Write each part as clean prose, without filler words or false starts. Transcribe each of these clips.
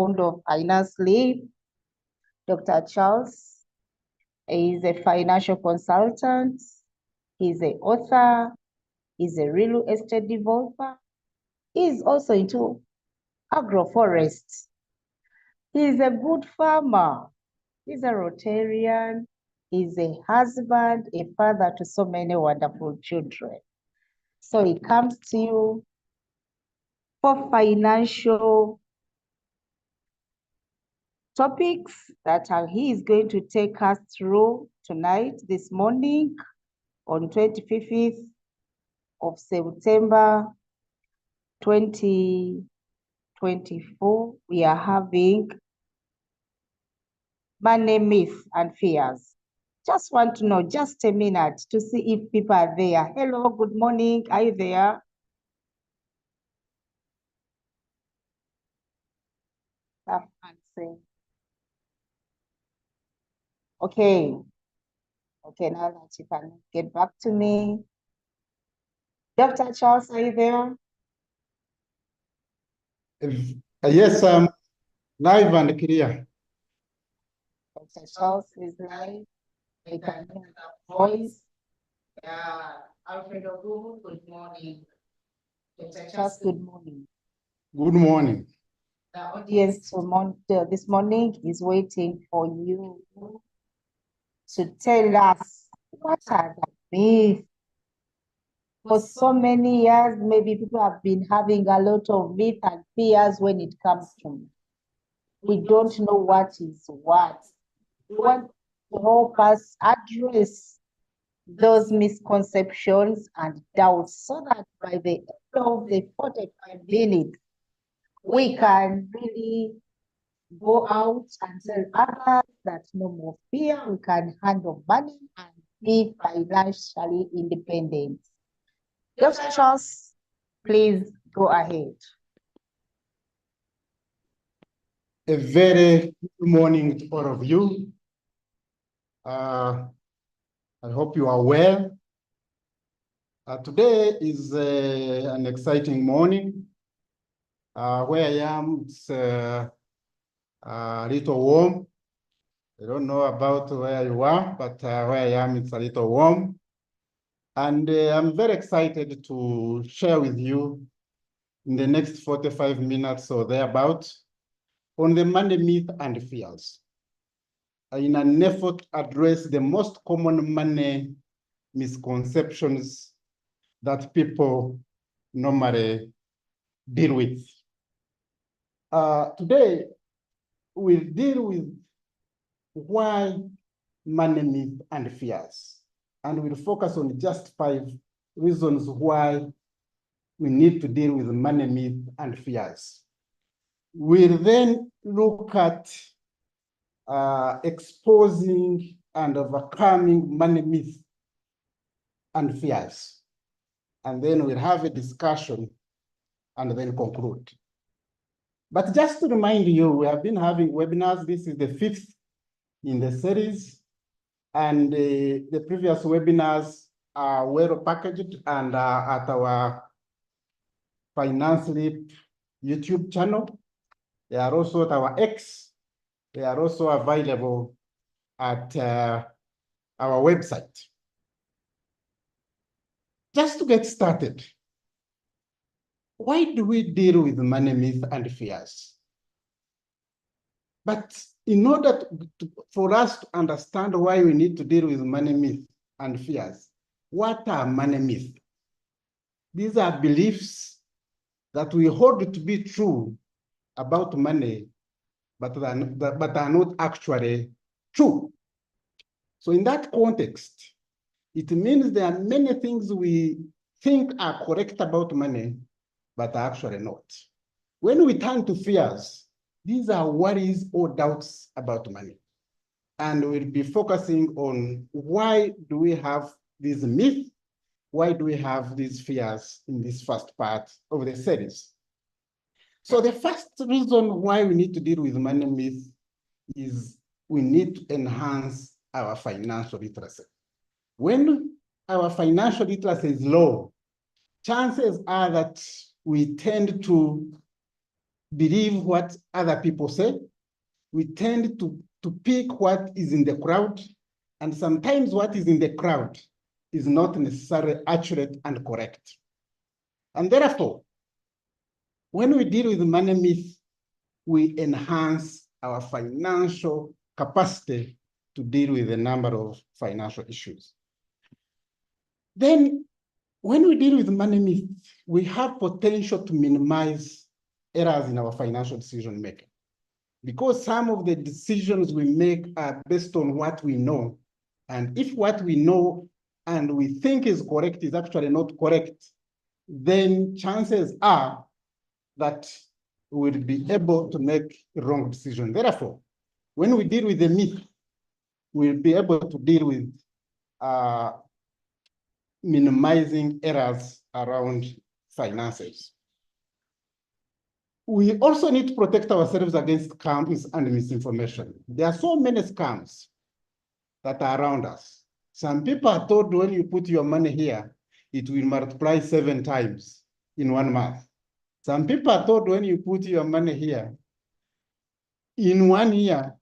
founder of FinanceLIP. Dr. Charles is a financial consultant. He's an author. He's a real estate developer. He's also into agroforestry. He's a good farmer. He's a Rotarian. He's a husband, a father to so many wonderful children. So he comes to you for financial topics that he is going to take us through tonight, this morning, on 25th of September 2024. We are having money myth and fears. Just want to know, just a minute to see if people are there. Hello, good morning. Are you there? Okay. Okay, now that you can get back to me. Dr. Charles, are you there? Yes, live and clear. Dr. Charles is live. I can hear the voice. Alfredo, good morning. Dr. Charles, good morning. Good morning. The audience this morning is waiting for you to tell us what are the myths. For so many years, maybe people have been having a lot of myths and fears when it comes to me. We don't know what is what. We want to help us address those misconceptions and doubts so that by the end of the 45 minutes, we can really go out and tell others that no more fear, we can handle money and be financially independent. Dr. Charles, please go ahead. A very good morning to all of you. I hope you are well. Today is an exciting morning. Where I am, it's a little warm. I don't know about where you are, but where I am, it's a little warm. And I'm very excited to share with you in the next 45 minutes or thereabout on the money myth and fears, in an effort to address the most common money misconceptions that people normally deal with. Today, we'll deal with why money myth and fears, and we'll focus on just 5 reasons why we need to deal with money myth and fears. We'll then look at exposing and overcoming money myth and fears. And then we'll have a discussion and then conclude. But just to remind you, we have been having webinars. This is the 5th in the series. And the previous webinars are well packaged and are at our FinanceLIP YouTube channel. They are also at our X. They are also available at our website. Just to get started, why do we deal with money myth and fears? But in order for us to understand why we need to deal with money myth and fears, what are money myths? These are beliefs that we hold to be true about money, but are not actually true. So in that context, it means there are many things we think are correct about money, but are actually not. When we turn to fears, these are worries or doubts about money. And we'll be focusing on why do we have these myths? Why do we have these fears in this first part of the series? So the first reason why we need to deal with money myths is we need to enhance our financial literacy. When our financial literacy is low, chances are that we tend to believe what other people say. We tend to pick what is in the crowd, and sometimes what is in the crowd is not necessarily accurate and correct. And therefore, when we deal with money myth, we enhance our financial capacity to deal with a number of financial issues. Then, when we deal with money myth, we have potential to minimize errors in our financial decision making. Because some of the decisions we make are based on what we know. And if what we know and we think is correct is actually not correct, then chances are that we will be able to make a wrong decision. Therefore, when we deal with the myth, we'll be able to deal with minimizing errors around finances. We also need to protect ourselves against scams and misinformation. There are so many scams that are around us. Some people are told when you put your money here, it will multiply 7 times in 1 month. Some people are told when you put your money here, in 1 year,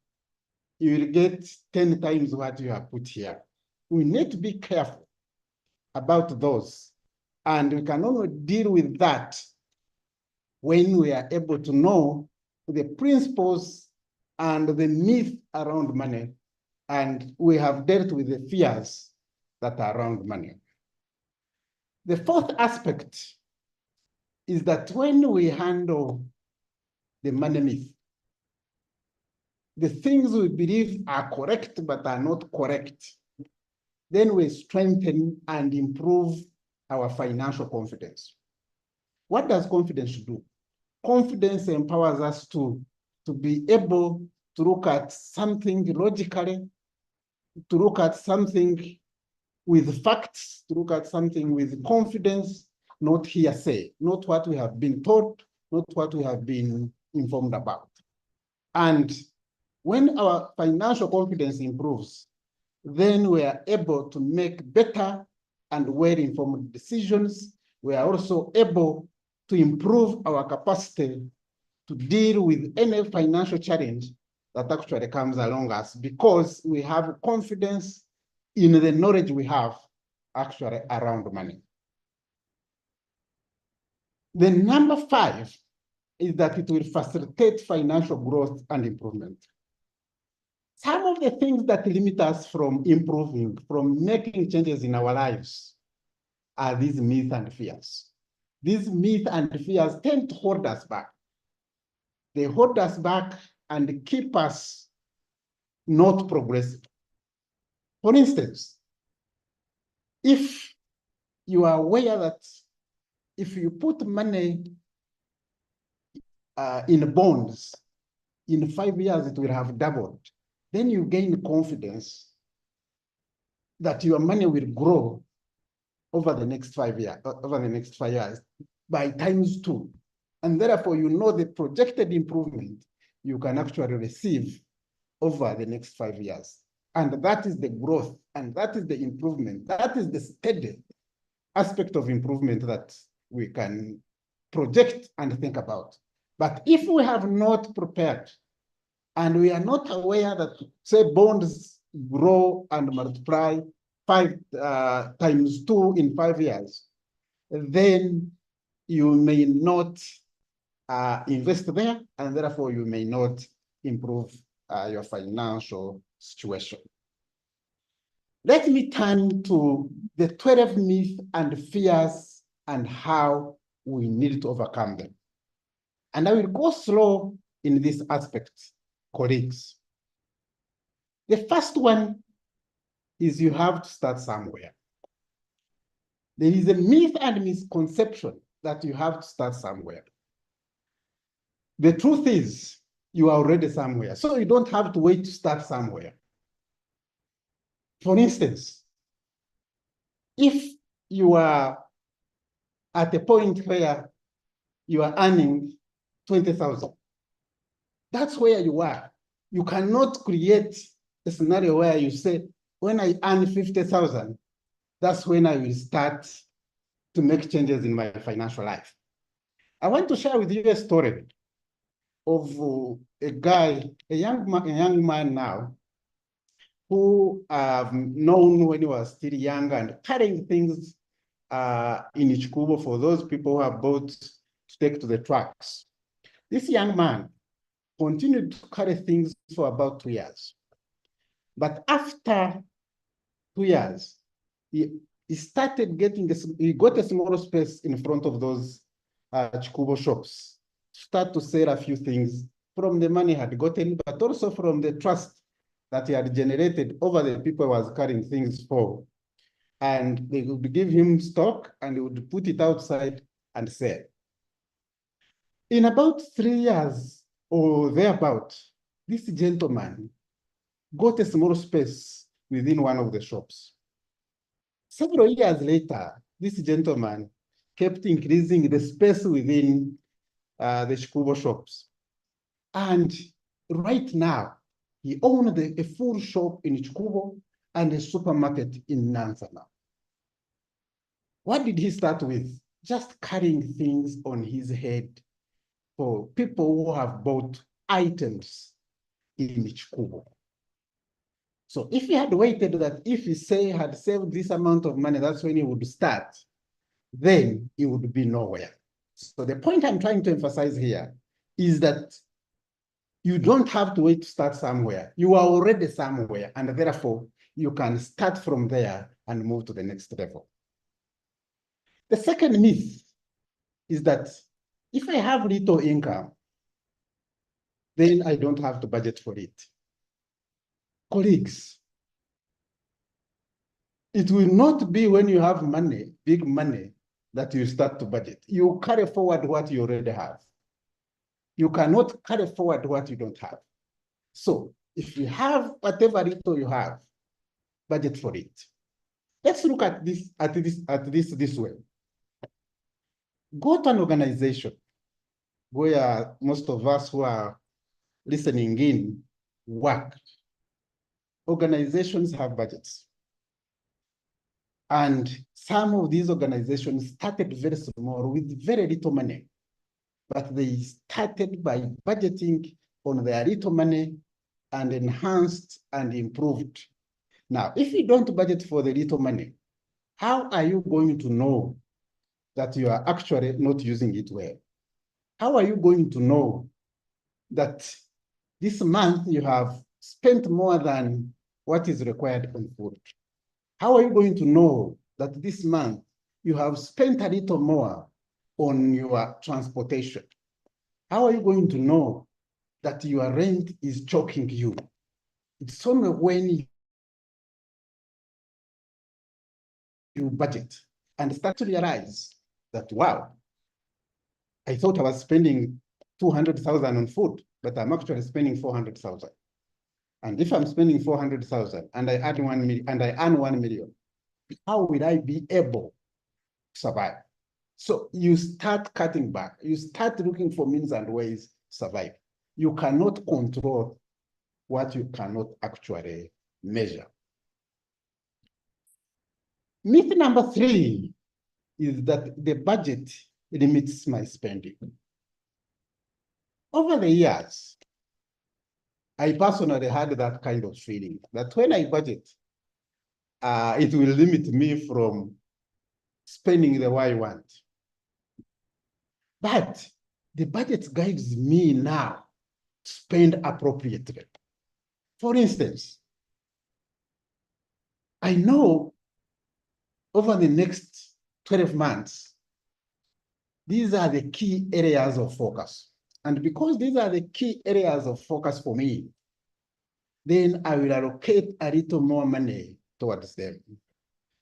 you will get 10 times what you have put here. We need to be careful about those. And we can only deal with that when we are able to know the principles and the myth around money, and we have dealt with the fears that are around money. The fourth aspect is that when we handle the money myth, the things we believe are correct but are not correct, then we strengthen and improve our financial confidence. What does confidence do? Confidence empowers us to be able to look at something logically, to look at something with facts, to look at something with confidence, not hearsay, not what we have been taught, not what we have been informed about. And when our financial confidence improves, then we are able to make better and well-informed decisions. We are also able to improve our capacity to deal with any financial challenge that actually comes along us, because we have confidence in the knowledge we have actually around money. The number 5 is that it will facilitate financial growth and improvement. Some of the things that limit us from improving, from making changes in our lives, are these myths and fears. These myths and fears tend to hold us back. They hold us back and keep us not progressive. For instance, if you are aware that if you put money in bonds, in 5 years it will have doubled, then you gain confidence that your money will grow over the next 5 years, by ×2. And therefore, you know the projected improvement you can actually receive over the next 5 years. And that is the growth, and that is the improvement. That is the steady aspect of improvement that we can project and think about. But if we have not prepared, and we are not aware that, say, bonds grow and multiply 5 ×2 in 5 years, then you may not invest there, and therefore you may not improve your financial situation. Let me turn to the 12 myths and fears and how we need to overcome them. And I will go slow in this aspect, colleagues. The first one is you have to start somewhere. There is a myth and misconception that you have to start somewhere. The truth is, you are already somewhere, so you don't have to wait to start somewhere. For instance, if you are at a point where you are earning 20,000, that's where you are. You cannot create a scenario where you say, when I earn 50,000, that's when I will start to make changes in my financial life. I want to share with you a story. of a young man now, who I've known when he was still young and carrying things in Ichikubo for those people who have bought to take to the trucks. This young man continued to carry things for about 2 years. But after 2 years, he started getting, he got a small space in front of those Chikubo shops, start to sell a few things from the money he had gotten, but also from the trust that he had generated over the people he was carrying things for. And they would give him stock and he would put it outside and sell. In about 3 years or thereabout, this gentleman got a small space within one of the shops. Several years later, this gentleman kept increasing the space within the Chikubo shops. And right now, he owned a full shop in Chikubo and a supermarket in Nansana. What did he start with? Just carrying things on his head for people who have bought items in Chikubo. So if he had waited that if he had saved this amount of money, that's when he would start, then he would be nowhere. So the point I'm trying to emphasize here is that you don't have to wait to start somewhere. You are already somewhere, and therefore you can start from there and move to the next level. The second myth is that if I have little income, then I don't have to budget for it. Colleagues, it will not be when you have money, big money, that you start to budget. You carry forward what you already have. You cannot carry forward what you don't have. So if you have whatever little you have, budget for it. Let's look at this way. Go to an organization where most of us who are listening in work. Organizations have budgets. And some of these organizations started very small with very little money, but they started by budgeting on their little money and enhanced and improved. Now, if you don't budget for the little money, how are you going to know that you are actually not using it well? How are you going to know that this month you have spent more than what is required on food? How are you going to know that this month you have spent a little more on your transportation? How are you going to know that your rent is choking you? It's only when you budget and start to realize that, wow, I thought I was spending 200,000 on food, but I'm actually spending 400,000. And if I'm spending 400,000 and I add 1 million and I earn 1 million, how will I be able to survive? So you start cutting back. You start looking for means and ways to survive. You cannot control what you cannot actually measure. Myth number 3 is that the budget limits my spending. Over the years, I personally had that kind of feeling that when I budget, it will limit me from spending the way I want. But the budget guides me now to spend appropriately. For instance, I know over the next 12 months, these are the key areas of focus. And because these are the key areas of focus for me, then I will allocate a little more money towards them.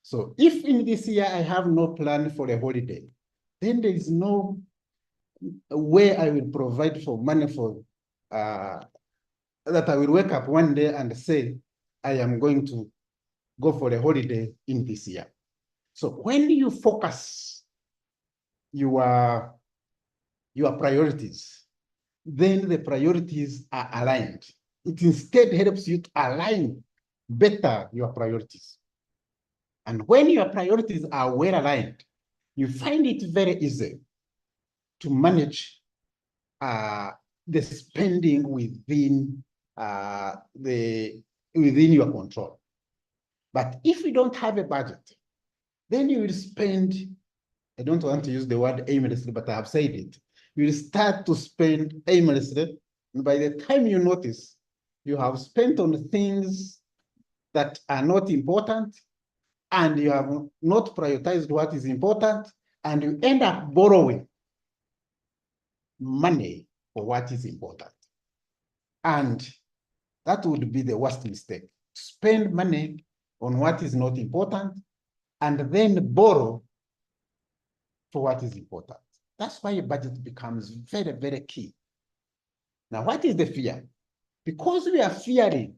So if in this year I have no plan for a holiday, then there is no way I will provide for money for that I will wake up one day and say, I am going to go for a holiday in this year. So when you focus your priorities, then the priorities are aligned. It instead helps you to align better your priorities. And when your priorities are well aligned, you find it very easy to manage the spending within within your control. But if you don't have a budget, then you will spend, I don't want to use the word aimlessly, but I have said it. You will start to spend aimlessly, and by the time you notice, you have spent on things that are not important, and you have not prioritized what is important, and you end up borrowing money for what is important. And that would be the worst mistake. Spend money on what is not important and then borrow for what is important. That's why a budget becomes very, very key. Now, what is the fear? Because we are fearing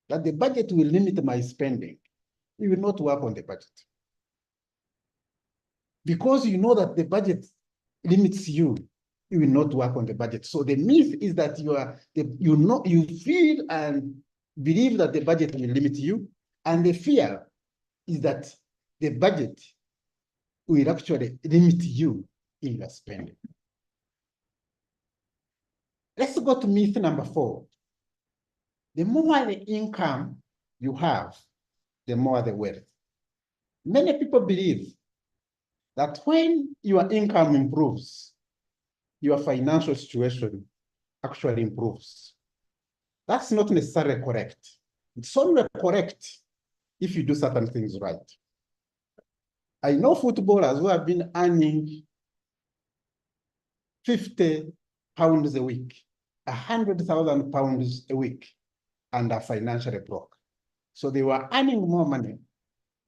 that the budget will limit my spending, we will not work on the budget. Because you know that the budget limits you, you will not work on the budget. So the myth is that you feel and believe that the budget will limit you, and the fear is that the budget will actually limit you in your spending. Let's go to myth number 4. The more the income you have, the more the wealth. Many people believe that when your income improves, your financial situation actually improves. That's not necessarily correct. It's only correct if you do certain things right. I know footballers who have been earning 50 pounds a week, 100,000 pounds a week, and are financially broke. So they were earning more money,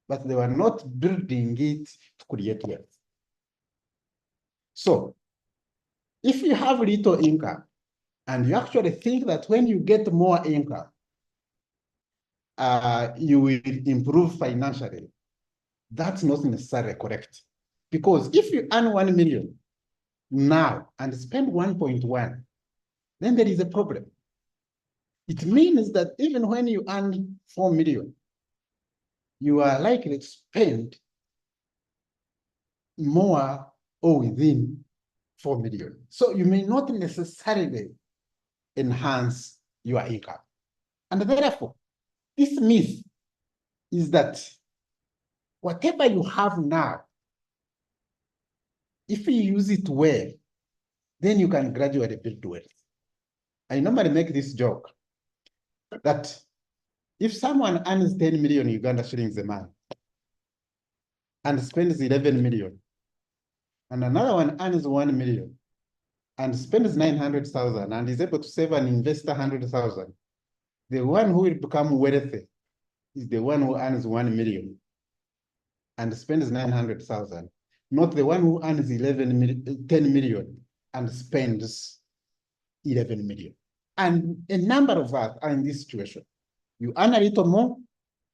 but they were not building it to create wealth. So if you have little income, and you actually think that when you get more income, you will improve financially, that's not necessarily correct. Because if you earn 1 million now and spend 1.1, then there is a problem. It means that even when you earn 4 million, you are likely to spend more or within 4 million. So you may not necessarily enhance your income. And therefore, this myth is that whatever you have now, if you use it well, then you can gradually build wealth. I normally make this joke that if someone earns 10 million Uganda shillings a month and spends 11 million, and another one earns 1 million and spends 900,000 and is able to save and invest 100,000, the one who will become wealthy is the one who earns 1 million and spends 900,000, not the one who earns 10 million and spends 11 million. And a number of us are in this situation. You earn a little more,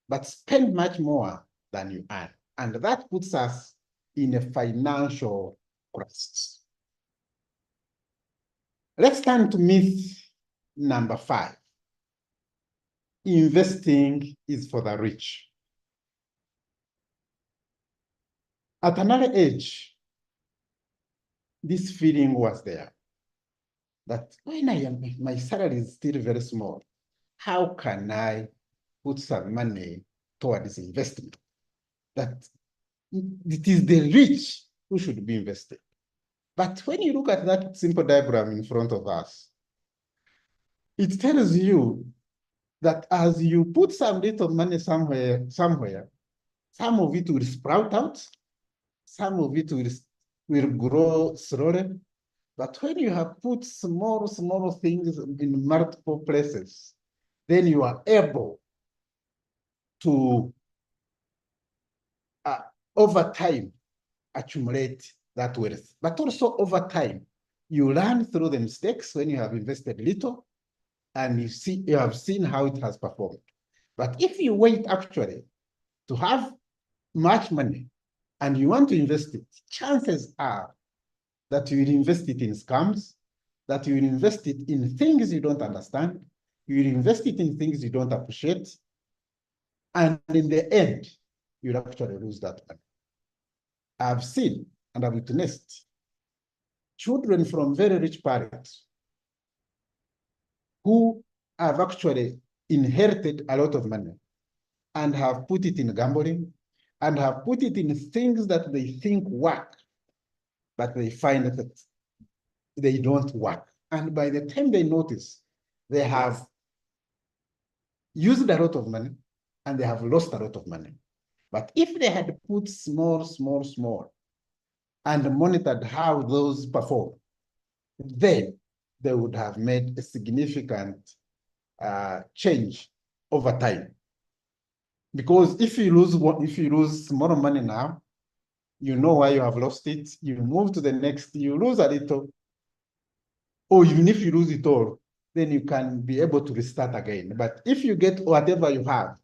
but spend much more than you earn. And that puts us in a financial crisis. Let's turn to myth number 5. Investing is for the rich. At another age, this feeling was there that when my salary is still very small, how can I put some money towards investment? That it is the rich who should be invested. But when you look at that simple diagram in front of us, it tells you that as you put some little money somewhere, some of it will sprout out, some of it will grow slowly. But when you have put small things in multiple places, then you are able to, over time, accumulate that wealth. But also over time, you learn through the mistakes when you have invested little, and you have seen how it has performed. But if you wait actually to have much money and you want to invest it, chances are that you will invest it in scams, that you will invest it in things you don't understand, you will invest it in things you don't appreciate, and in the end, you'll actually lose that money. I've seen and I've witnessed children from very rich parents who have actually inherited a lot of money and have put it in gambling and have put it in things that they think work, but they find that they don't work. And by the time they notice, they have used a lot of money and they have lost a lot of money. But if they had put small, and monitored how those perform, then they would have made a significant change over time. Because if you lose small money now, you know why you have lost it. You move to the next, you lose a little, or even if you lose it all, then you can be able to restart again. But if you get whatever you have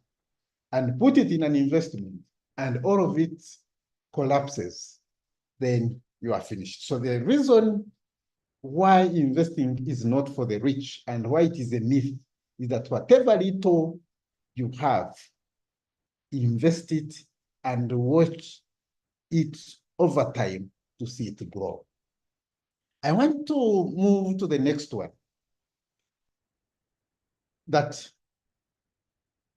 and put it in an investment and all of it collapses, then you are finished. So the reason why investing is not for the rich and why it is a myth is that whatever little you have, invest it and watch it over time to see it grow. I want to move to the next one. That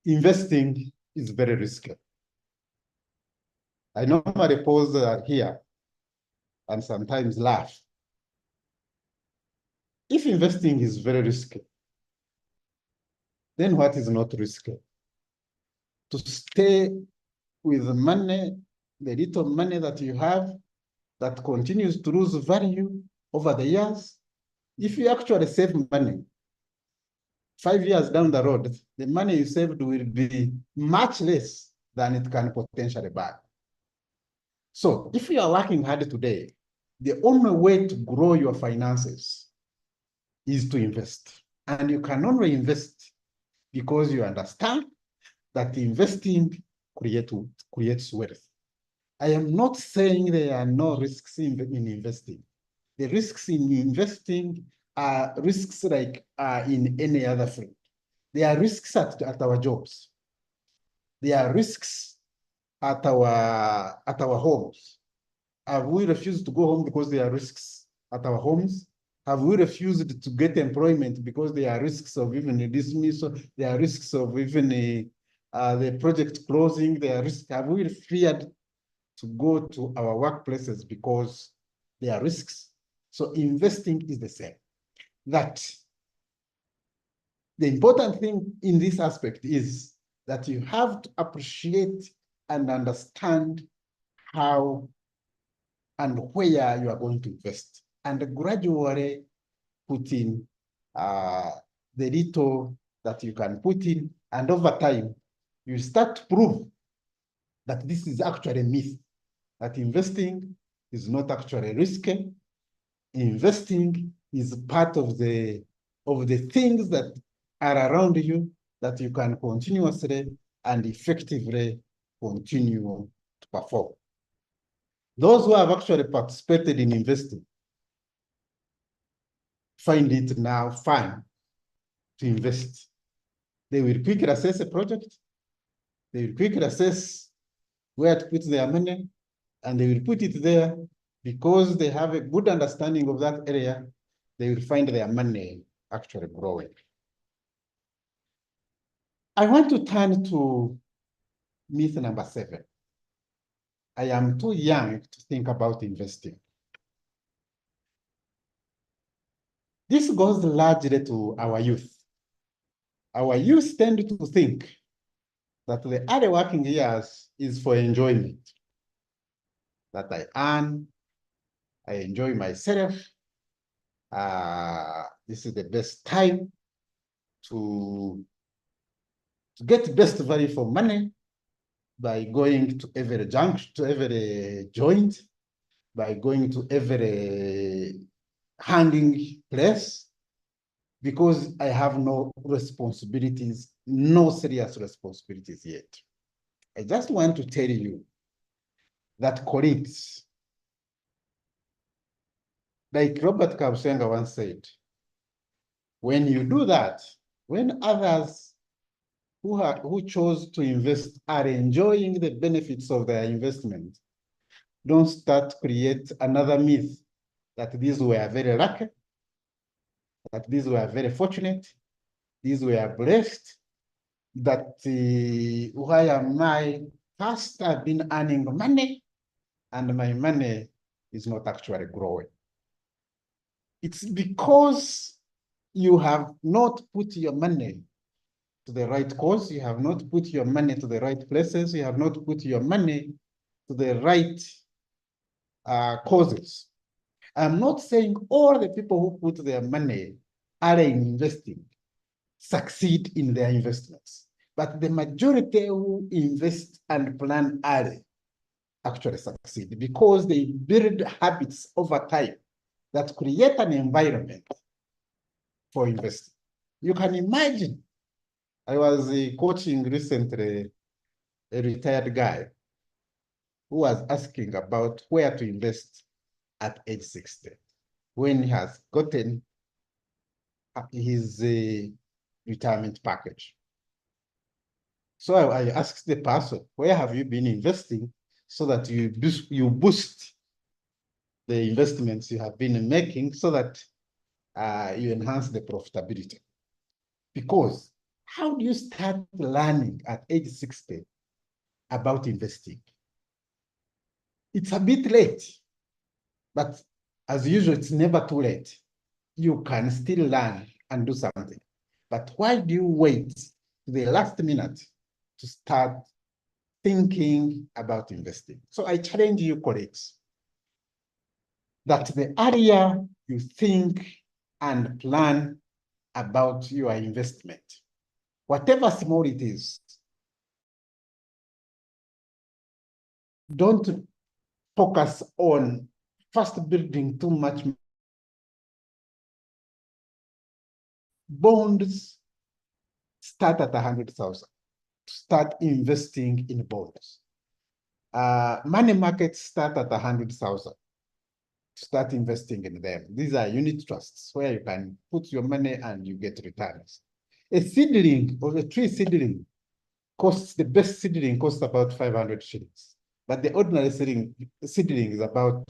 investing is very risky. I normally pause here and sometimes laugh. If investing is very risky, then what is not risky? To stay with the money, the little money that you have that continues to lose value over the years. If you actually save money, 5 years down the road, the money you saved will be much less than it can potentially buy. So if you are working hard today, the only way to grow your finances is to invest. And you can only invest because you understand that investing creates wealth. I am not saying there are no risks in investing. The risks in investing are risks like in any other field. There are risks at our jobs. There are risks at our homes. Have we refused to go home because there are risks at our homes? Have we refused to get employment because there are risks of even a dismissal? There are risks of even the project closing. There are risks. Have we feared to go to our workplaces because there are risks? So investing is the same. That the important thing in this aspect is that you have to appreciate and understand how and where you are going to invest, and gradually put in the little that you can put in, and over time, you start to prove that this is actually a myth, that investing is not actually risky. Investing is part of the things that are around you that you can continuously and effectively continue to perform. Those who have actually participated in investing find it now fun to invest. They will quickly assess a project. They will quickly assess where to put their money, and they will put it there because they have a good understanding of that area. They will find their money actually growing. I want to turn to myth number 7. I am too young to think about investing. This goes largely to our youth. Our youth tend to think that the early working years is for enjoyment, that I earn, I enjoy myself. This is the best time to get best value for money by going to every junction, to every joint, by going to every hanging place, because I have no responsibilities, no serious responsibilities yet. I just want to tell you that colleagues, like Robert Kabusenga once said, when you do that, when others who chose to invest are enjoying the benefits of their investment, don't start to create another myth that these were very lucky, that these were very fortunate. These were blessed that why am I first I've been earning money and my money is not actually growing. It's because you have not put your money to the right cause, you have not put your money to the right places, you have not put your money to the right causes. I'm not saying all the people who put their money are investing succeed in their investments, but the majority who invest and plan early actually succeed because they build habits over time that create an environment for investing. You can imagine, I was coaching recently a retired guy who was asking about where to invest at age 60 when he has gotten his retirement package. So I asked the person, where have you been investing so that you boost the investments you have been making so that you enhance the profitability? Because how do you start learning at age 60 about investing? It's a bit late, but as usual, it's never too late. You can still learn and do something. But why do you wait to the last minute to start thinking about investing? So I challenge you, colleagues, that the earlier you think and plan about your investment, whatever small it is, don't focus on first building too much. Bonds start at 100,000. Start investing in bonds. Money markets start at 100,000. Start investing in them. These are unit trusts where you can put your money and you get returns. A seedling or a tree seedling costs, the best seedling costs about 500 shillings. But the ordinary seedling is about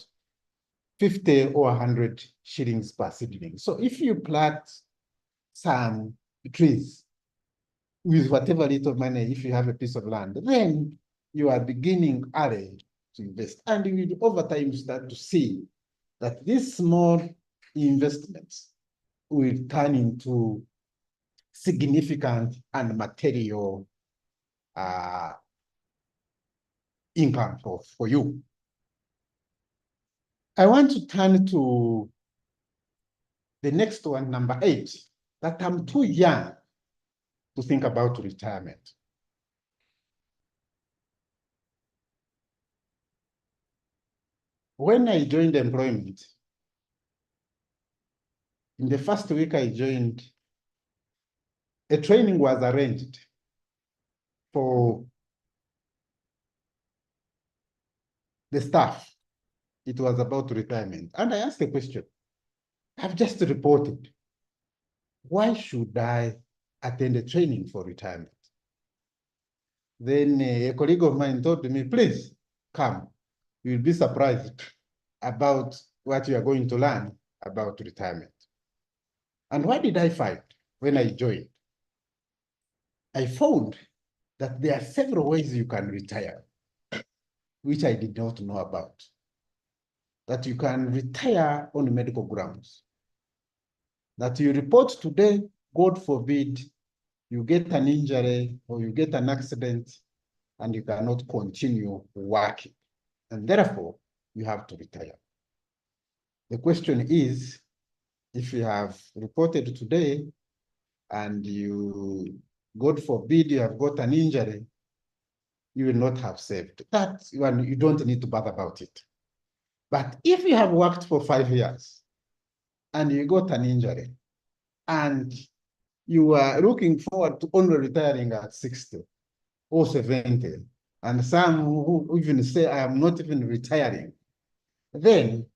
50 or 100 shillings per seedling. So if you plant some trees with whatever little money, if you have a piece of land, then you are beginning early to invest. And you will over time start to see that these small investments will turn into significant and material income for you. I want to turn to the next one, number 8, that I'm too young to think about retirement. When I joined employment, in the first week I joined, a training was arranged for the staff. It was about retirement. And I asked the question, I've just reported, why should I attend a training for retirement? Then a colleague of mine told me, please come. You'll be surprised about what you are going to learn about retirement. And what did I find when I joined? I found that there are several ways you can retire, which I did not know about. That you can retire on medical grounds. That you report today, God forbid, you get an injury or you get an accident and you cannot continue working. And therefore, you have to retire. The question is, if you have reported today and you, God forbid, you have got an injury, you will not have saved. That one, you don't need to bother about it. But if you have worked for 5 years and you got an injury and you are looking forward to only retiring at 60 or 70, and some who even say, I am not even retiring, then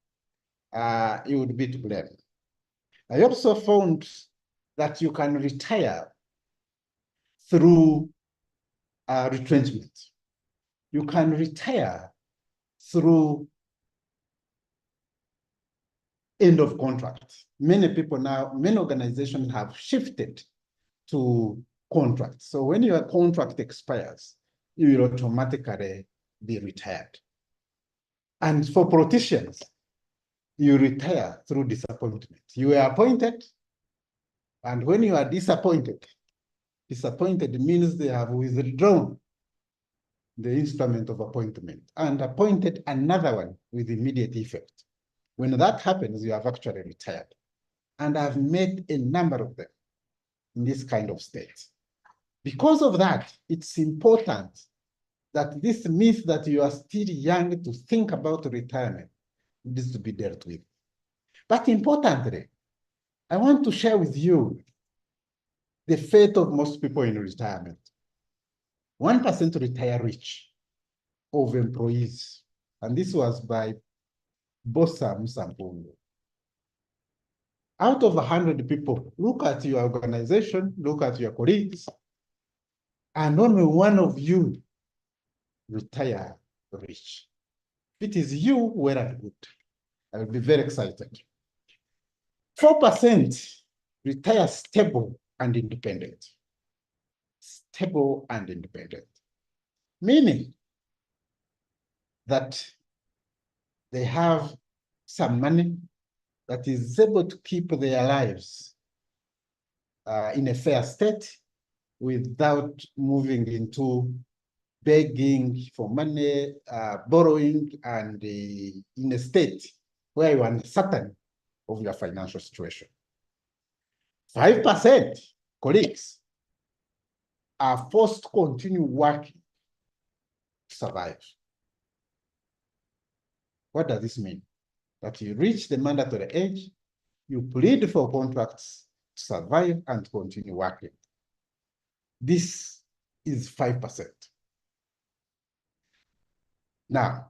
you would be to blame. I also found that you can retire through retrenchment. You can retire through end of contract. Many people now, many organizations have shifted to contracts. So when your contract expires, you will automatically be retired. And for politicians, you retire through disappointment. You were appointed, and when you are disappointed means they have withdrawn the instrument of appointment and appointed another one with immediate effect. When that happens, you have actually retired. And I've met a number of them in this kind of state. Because of that, it's important that this myth that you are still young to think about retirement needs to be dealt with. But importantly, I want to share with you the fate of most people in retirement. 1% retire rich of employees, and this was by Bosa Musampungu. Out of 100 people, look at your organization, look at your colleagues, and only one of you retire rich. If it is you, well and good. I will be very excited. 4% retire stable and independent. Stable and independent. Meaning that they have some money that is able to keep their lives in a fair state without moving into begging for money, borrowing, and in a state where you are uncertain of your financial situation. 5% colleagues are forced to continue working to survive. What does this mean? That you reach the mandatory age, you plead for contracts to survive and continue working. This is 5%. Now,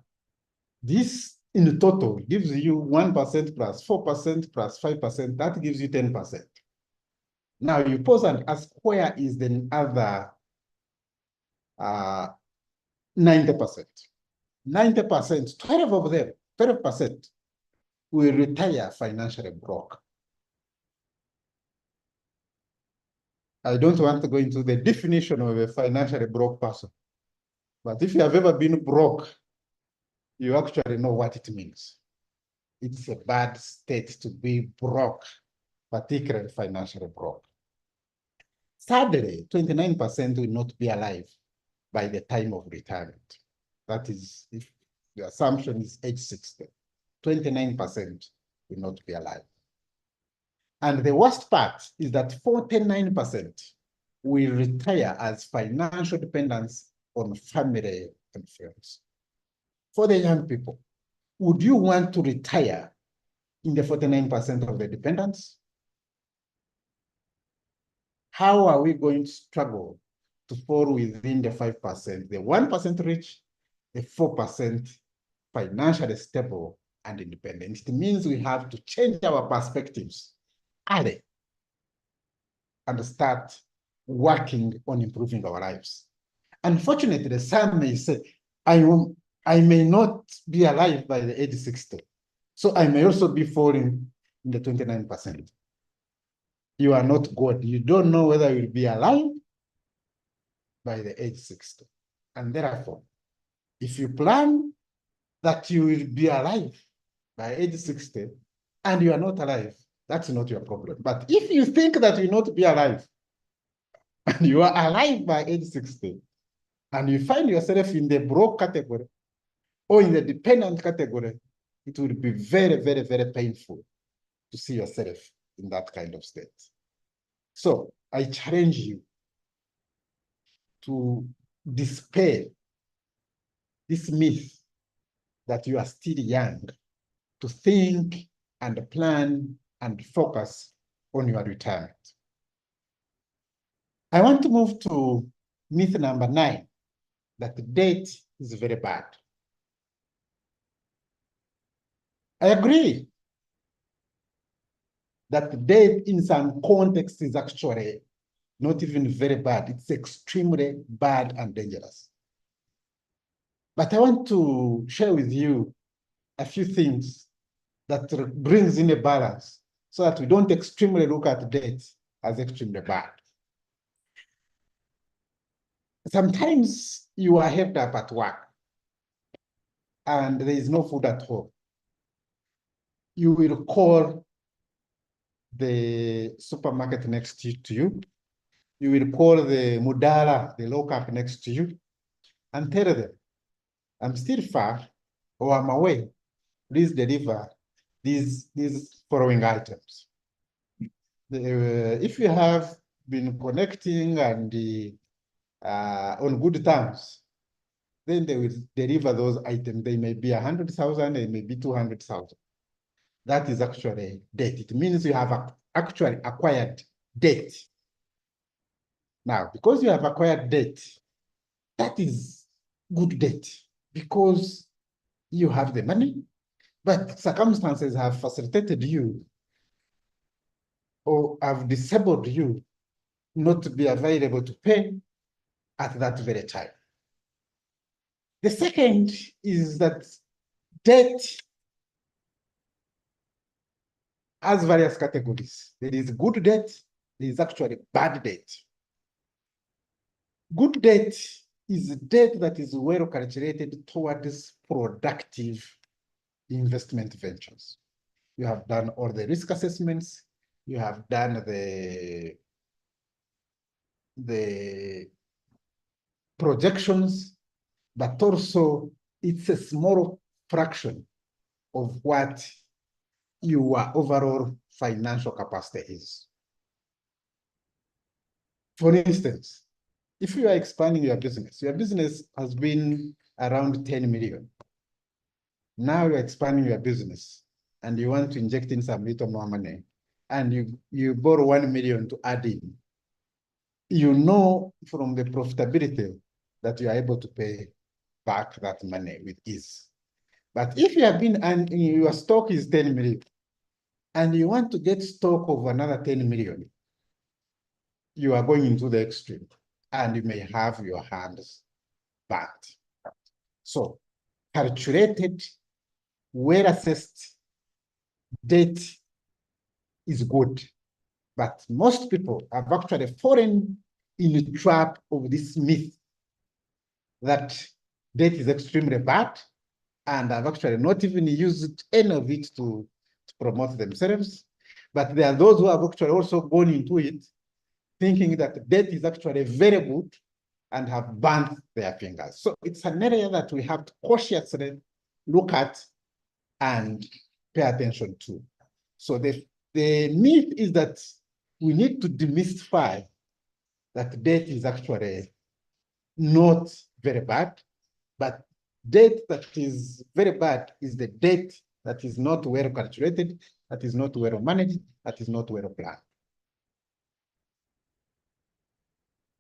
this in total gives you 1% plus 4% plus 5%, that gives you 10%. Now you pause and ask, where is the other 90%? 90%, 12 of them, 12% will retire financially broke. I don't want to go into the definition of a financially broke person, but if you have ever been broke, you actually know what it means. It's a bad state to be broke, particularly financially broke. Sadly, 29% will not be alive by the time of retirement. That is, if the assumption is age 60, 29% will not be alive. And the worst part is that 49% will retire as financial dependence on family and friends. For the young people, would you want to retire in the 49% of the dependents? How are we going to struggle to fall within the 5%, the 1% rich, the 4% financially stable and independent? It means we have to change our perspectives early and start working on improving our lives. Unfortunately, some may say, I may not be alive by the age 60, so I may also be falling in the 29%. You are not God. You don't know whether you'll be alive by the age 60. And therefore, if you plan that you will be alive by age 60 and you are not alive, that's not your problem. But if you think that you'll not be alive and you are alive by age 60 and you find yourself in the broke category or in the dependent category, it will be very, very, very painful to see yourself in that kind of state. So I challenge you to dispel this myth that you are still young, to think and plan and focus on your retirement. I want to move to myth number 9, that debt is very bad. I agree that debt in some contexts is actually not even very bad. It's extremely bad and dangerous. But I want to share with you a few things that brings in a balance so that we don't extremely look at debt as extremely bad. Sometimes you are helped up at work and there is no food at home. You will call the supermarket next to you. You will call the Mudala, the local next to you, and tell them, I'm still far or I'm away. Please deliver these following items. If you have been connecting and on good terms, then they will deliver those items. They may be 100,000, they may be 200,000. That is actually debt. It means you have actually acquired debt. Now, because you have acquired debt, that is good debt because you have the money, but circumstances have facilitated you or have disabled you not to be available to pay at that very time. The second is that debt has various categories. There is good debt, there is actually bad debt. Good debt is debt that is well calculated towards productive investment ventures. You have done all the risk assessments, you have done the projections, but also it's a small fraction of what your overall financial capacity is. For instance, if you are expanding your business has been around 10 million. Now you're expanding your business and you want to inject in some little more money and you borrow 1 million to add in. You know from the profitability that you are able to pay back that money with ease. But if you have been and your stock is 10 million and you want to get stock of another 10 million, you are going into the extreme and you may have your hands backed. So calculated, well-assessed debt is good, but most people have actually fallen in the trap of this myth that debt is extremely bad, and have actually not even used any of it to promote themselves. But there are those who have actually also gone into it thinking that debt is actually very good and have burnt their fingers. So it's an area that we have to cautiously look at and pay attention to. So the myth is that we need to demystify that debt is actually not very bad, but debt that is very bad is the debt that is not well calculated, that is not well managed, that is not well planned.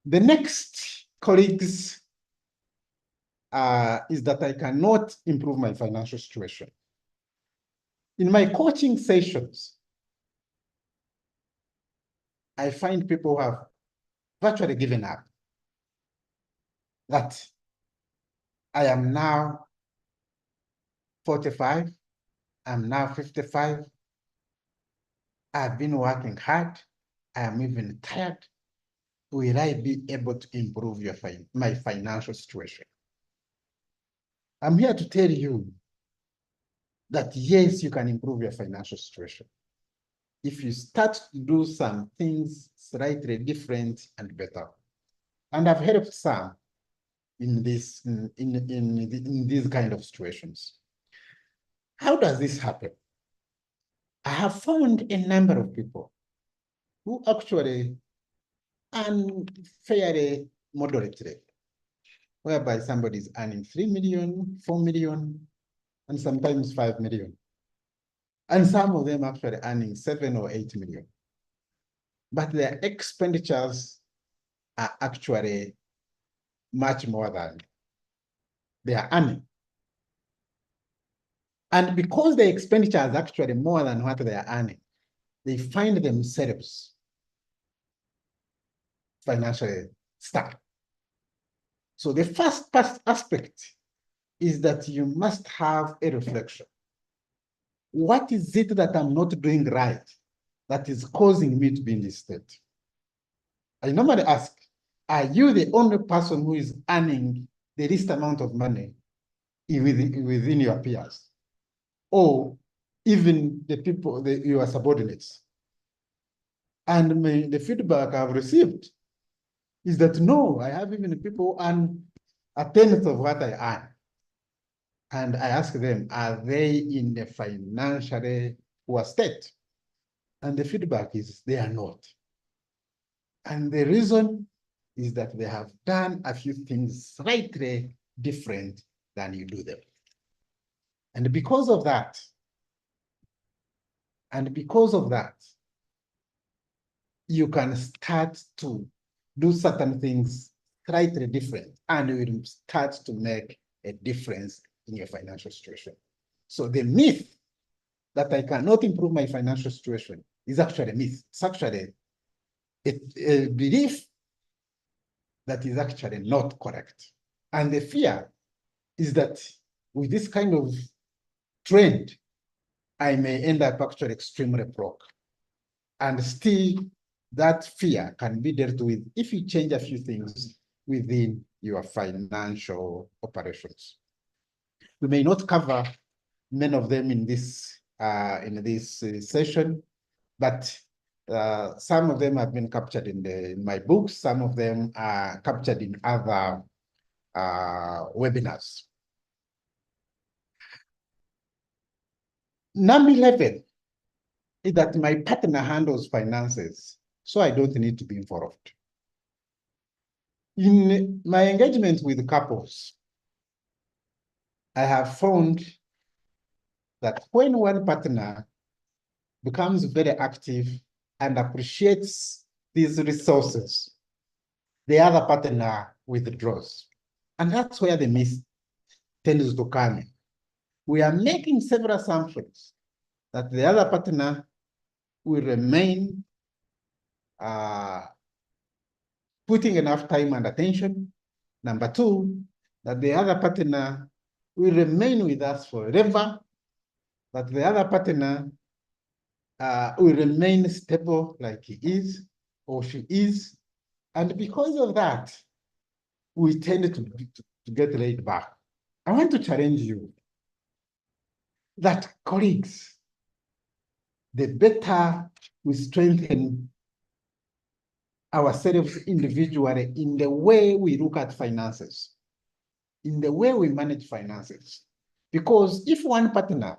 The next, colleagues, is that I cannot improve my financial situation. In my coaching sessions, I find people who have virtually given up. That I am now 45, I'm now 55, I've been working hard, I am even tired. Will I be able to improve my financial situation? I'm here to tell you that yes, you can improve your financial situation if you start to do some things slightly different and better. And I've helped some in these kind of situations. How does this happen? I have found a number of people who actually earn fairly moderately, whereby somebody is earning 3 million, 4 million, and sometimes 5 million. And some of them actually earning 7 or 8 million. But their expenditures are actually much more than they are earning. And because the expenditure is actually more than what they are earning, they find themselves financially stuck. So the first aspect is that you must have a reflection. What is it that I'm not doing right that is causing me to be in this state? I normally ask, are you the only person who is earning the least amount of money within your peers, or even the people, your subordinates? And the feedback I've received is that no, I have even people earn a tenth of what I earn. And I ask them, are they in the financially poor state? And the feedback is they are not. And the reason is that they have done a few things slightly different than you do them. And because of that, you can start to do certain things slightly different, and you will start to make a difference in your financial situation. So the myth that I cannot improve my financial situation is actually a myth. It's actually a belief that is actually not correct. And the fear is that with this kind of trend, I may end up actually extremely broke. And still, that fear can be dealt with if you change a few things within your financial operations. We may not cover many of them in this session, but some of them have been captured in my books. Some of them are captured in other webinars. Number 11 is that my partner handles finances, so I don't need to be involved. In my engagement with couples, I have found that when one partner becomes very active and appreciates these resources, the other partner withdraws. And that's where the myth tends to come in. We are making several assumptions that the other partner will remain putting enough time and attention. Number two, that the other partner will remain with us forever, that the other partner will remain stable like he is or she is. And because of that, we tend to get laid back. I want to challenge you that, colleagues, the better we strengthen ourselves individually in the way we look at finances, in the way we manage finances. Because if one partner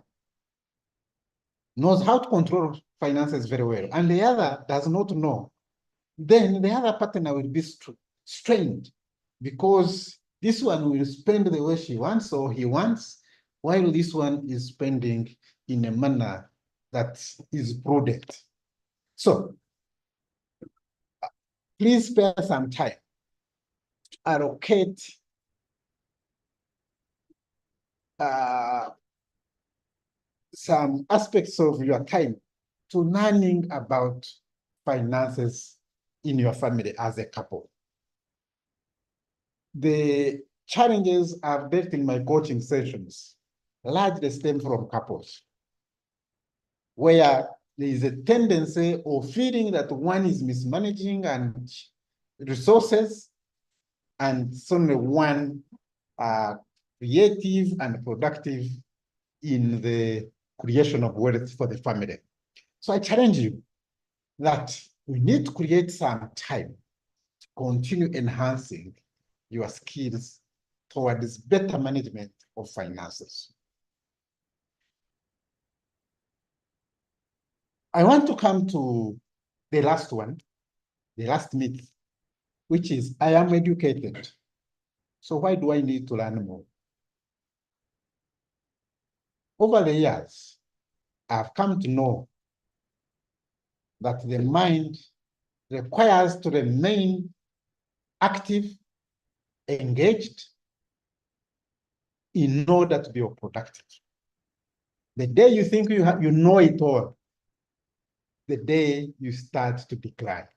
knows how to control finances very well and the other does not know, then the other partner will be strained, because this one will spend the way she wants or he wants, while this one is spending in a manner that is prudent. So please spare some time to allocate some aspects of your time to learning about finances in your family as a couple. The challenges I've dealt in my coaching sessions largely stem from couples, where there is a tendency of feeling that one is mismanaging and resources, and suddenly one creative and productive in the creation of wealth for the family. So I challenge you that we need to create some time to continue enhancing your skills towards better management of finances. I want to come to the last one, the last myth, which is I am educated, so why do I need to learn more? Over the years, I've come to know that the mind requires to remain active, engaged, in order to be productive. The day you think you know it all, the day you start to decline.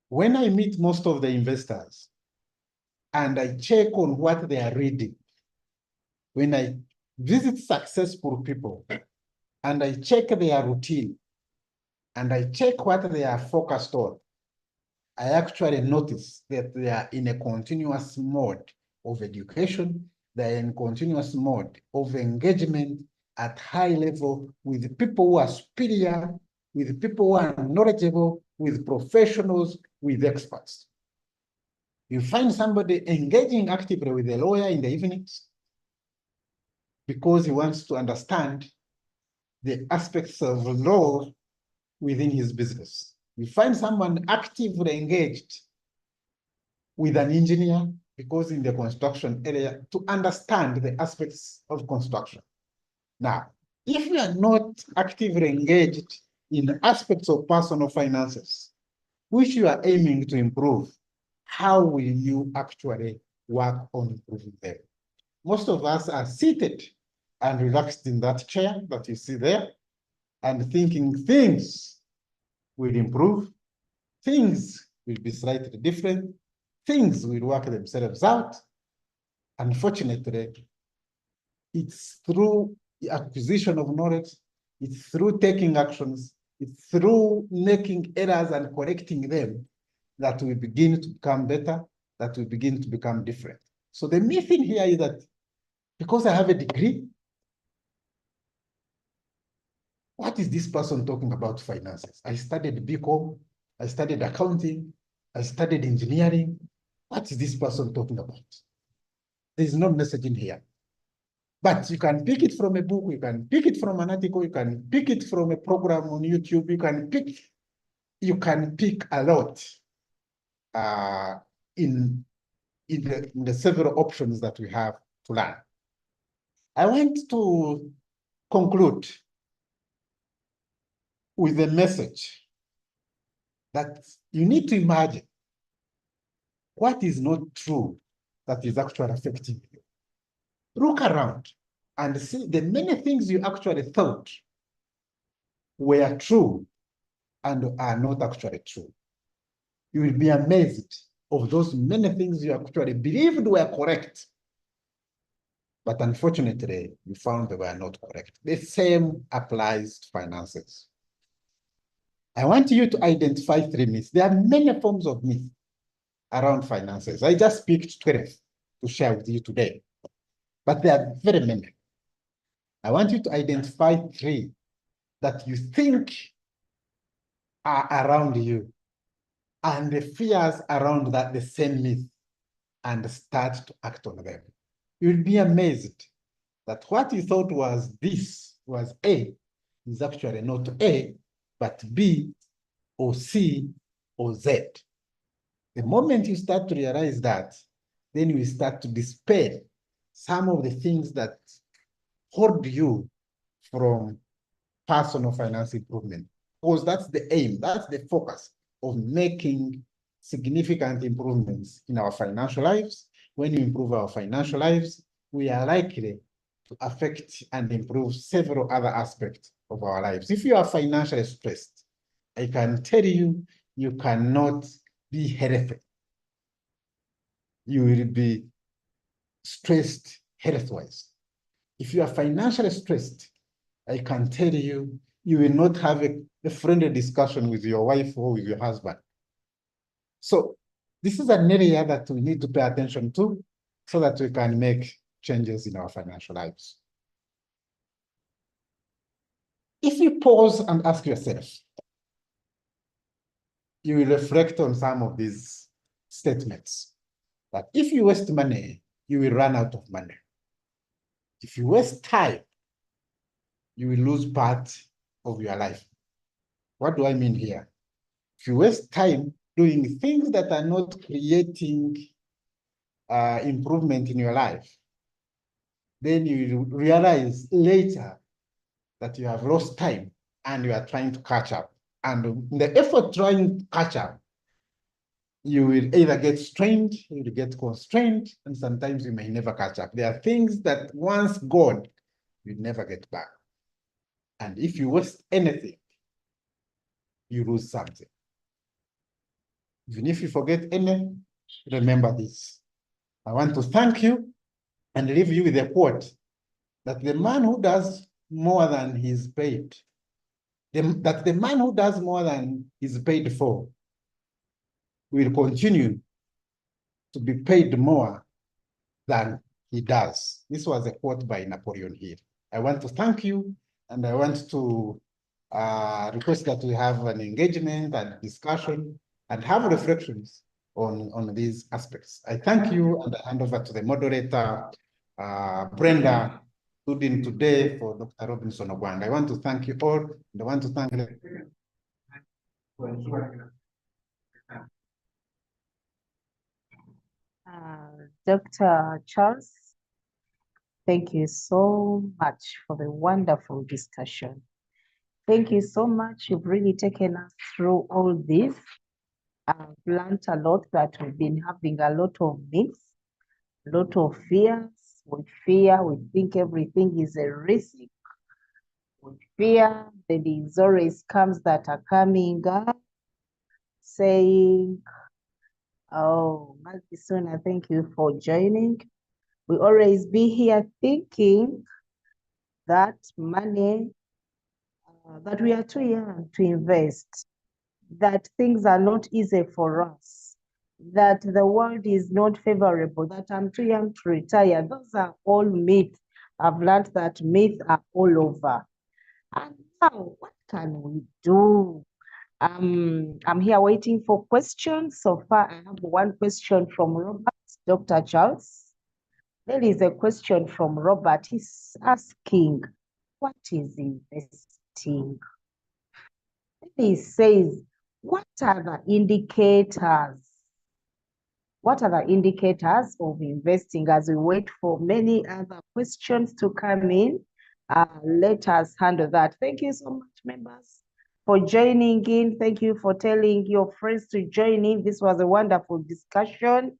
When I meet most of the investors and I check on what they are reading, when I visit successful people and I check their routine and I check what they are focused on, I actually notice that they are in a continuous mode of education. They are in continuous mode of engagement at high level with people who are superior, with people who are knowledgeable, with professionals, with experts. You find somebody engaging actively with a lawyer in the evenings because he wants to understand the aspects of law within his business. You find someone actively engaged with an engineer because in the construction area to understand the aspects of construction. Now, if you are not actively engaged in aspects of personal finances, which you are aiming to improve, how will you actually work on improving them? Most of us are seated and relaxed in that chair that you see there and thinking things will improve, things will be slightly different, things will work themselves out. Unfortunately, it's through the acquisition of knowledge, it's through taking actions, it's through making errors and correcting them that we begin to become better, that we begin to become different. So the myth in here is that because I have a degree, what is this person talking about finances? I studied BCom, I studied accounting, I studied engineering. What is this person talking about? There's no message in here. But you can pick it from a book, you can pick it from an article, you can pick it from a program on YouTube, you can pick a lot in the several options that we have to learn. I want to conclude with a message that you need to imagine what is not true that is actually affecting you. Look around and see the many things you actually thought were true and are not actually true. You will be amazed of those many things you actually believed were correct. But unfortunately, you found they were not correct. The same applies to finances. I want you to identify 3 myths. There are many forms of myth around finances. I just picked 12 to share with you today, but there are very many. I want you to identify 3 that you think are around you and the fears around that the same myth and start to act on them. You'll be amazed that what you thought was this was A is actually not A, but B or C or Z. The moment you start to realize that, then you start to dispel some of the things that hold you from personal finance improvement. Because that's the aim, that's the focus of making significant improvements in our financial lives. When we improve our financial lives, we are likely to affect and improve several other aspects of our lives. If you are financially stressed, I can tell you, you cannot be healthy. You will be stressed health-wise. If you are financially stressed, I can tell you, you will not have a friendly discussion with your wife or with your husband. So this is an area that we need to pay attention to so that we can make changes in our financial lives. If you pause and ask yourself, you will reflect on some of these statements. That if you waste money, you will run out of money. If you waste time, you will lose part of your life. What do I mean here? If you waste time doing things that are not creating improvement in your life, then you realize later that you have lost time and you are trying to catch up. And in the effort trying to catch up, you will either get strained, you will get constrained, and sometimes you may never catch up. There are things that once gone, you never get back. And if you waste anything, you lose something. Even if you forget any, remember this. I want to thank you and leave you with a quote that the man who does more than he's paid, that the man who does more than he's paid for will continue to be paid more than he does. This was a quote by Napoleon Hill. I want to thank you, and I want to request that we have an engagement and discussion and have reflections on these aspects. I thank you, and I hand over to the moderator, Brenda, including today for Dr. Robinson Ogwang. I want to thank you all, and I want to thank Dr. Charles, thank you so much for the wonderful discussion. Thank you so much. You've really taken us through all this. I've learned a lot that we've been having a lot of myths, a lot of fears. With fear, we think everything is a risk. With fear, there is always scams that are coming up saying, oh, Madison, thank you for joining. We always be here thinking that money, that we are too young to invest, that things are not easy for us, that the world is not favorable, that I'm too young to retire. Those are all myths. I've learned that myths are all over. And now, what can we do? I'm here waiting for questions. So far, I have one question from Robert, Dr. Charles. There is a question from Robert. He's asking, what is investing? He says, what are the indicators? What are the indicators of investing? As we wait for many other questions to come in, let us handle that. Thank you so much, members, for joining in. Thank you for telling your friends to join in. This was a wonderful discussion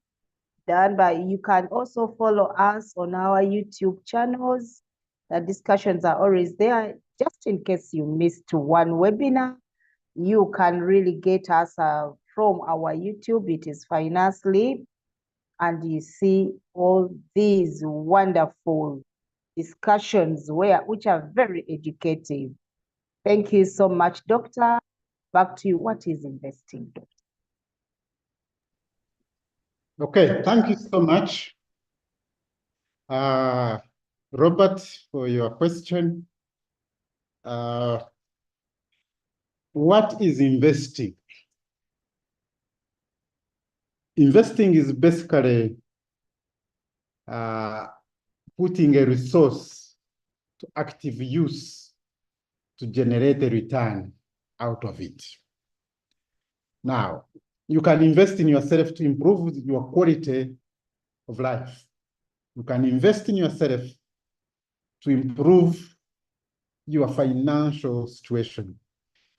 done by, you can also follow us on our YouTube channels. The discussions are always there. Just in case you missed one webinar, you can really get us from our YouTube. It is FinanceLIP, and you see all these wonderful discussions which are very educative. Thank you so much, Doctor. Back to you. What is investing, Doctor? Okay, thank you so much, Robert, for your question. What is investing? Investing is basically putting a resource to active use to generate a return out of it. Now, you can invest in yourself to improve your quality of life. You can invest in yourself to improve your financial situation.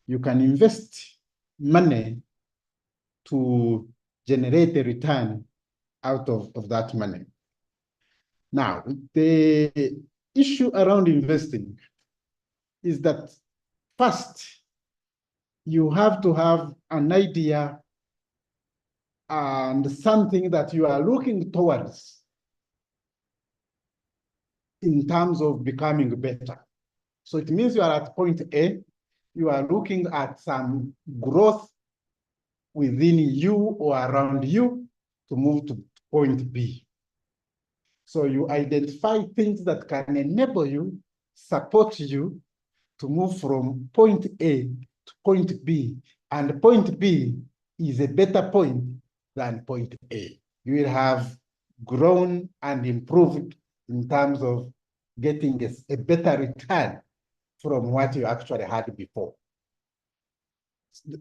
You can invest money to generate a return out of that money. Now, the issue around investing is that first, you have to have an idea and something that you are looking towards in terms of becoming better. So it means you are at point A, you are looking at some growth within you or around you to move to point B. So you identify things that can enable you, support you to move from point A to point B. And point B is a better point than point A. You will have grown and improved in terms of getting a better return from what you actually had before.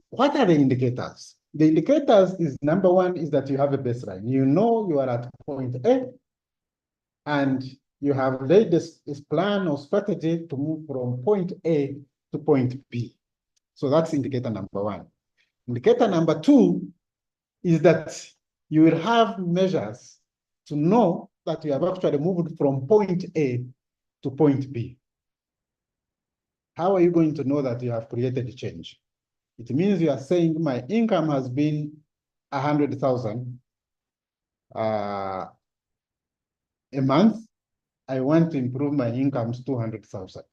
What are the indicators? The indicators is, number one, is that you have a baseline. You know you are at point A, and you have laid this plan or strategy to move from point A to point B. So that's indicator number one. Indicator number two is that you will have measures to know that you have actually moved from point A to point B. How are you going to know that you have created change? It means you are saying my income has been 100,000 a month. I want to improve my income to 200,000.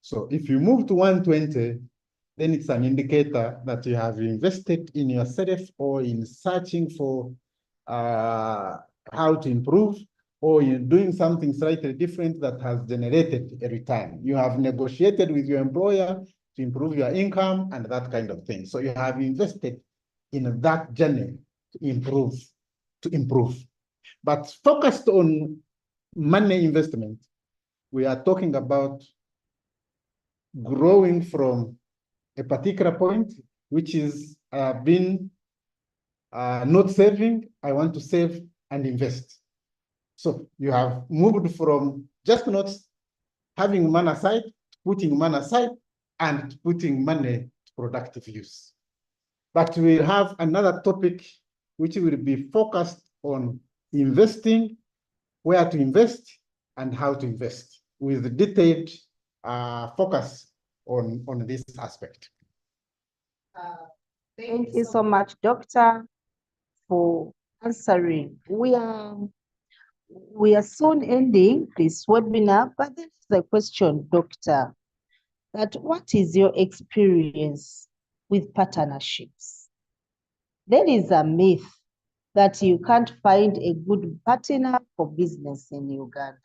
So if you move to 120, then it's an indicator that you have invested in yourself or in searching for how to improve, or you're doing something slightly different that has generated a return. You have negotiated with your employer to improve your income and that kind of thing. So you have invested in that journey to improve. But focused on money investment, we are talking about growing from a particular point, which is been not saving, I want to save and invest. So you have moved from just not having money aside, to putting money aside, and putting money to productive use. But we have another topic which will be focused on investing, where to invest, and how to invest, with detailed focus on this aspect. Thank you so much, Doctor, for answering. We are soon ending this webinar, but this is a question, Doctor, that what is your experience with partnerships? There is a myth that you can't find a good partner for business in Uganda.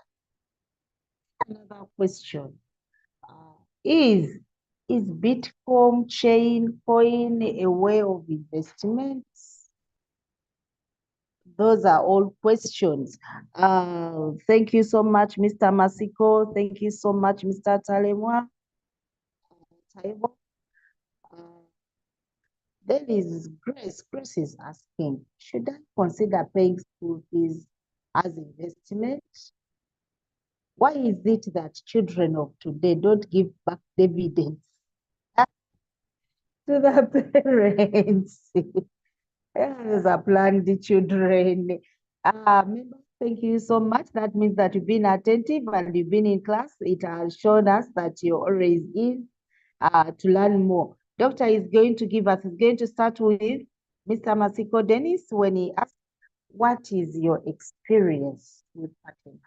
Another question, is Bitcoin chain coin a way of investments? Those are all questions. Thank you so much, Mr. Masiko. Thank you so much, Mr. Talemwa. There is Grace. Grace is asking, should I consider paying school fees as investment? Why is it that children of today don't give back dividends to the parents? As a planned children. Thank you so much. That means that you've been attentive and you've been in class. It has shown us that you're always in to learn more. Doctor is going to start with Mr. Masiko Dennis when he asks, what is your experience with partners?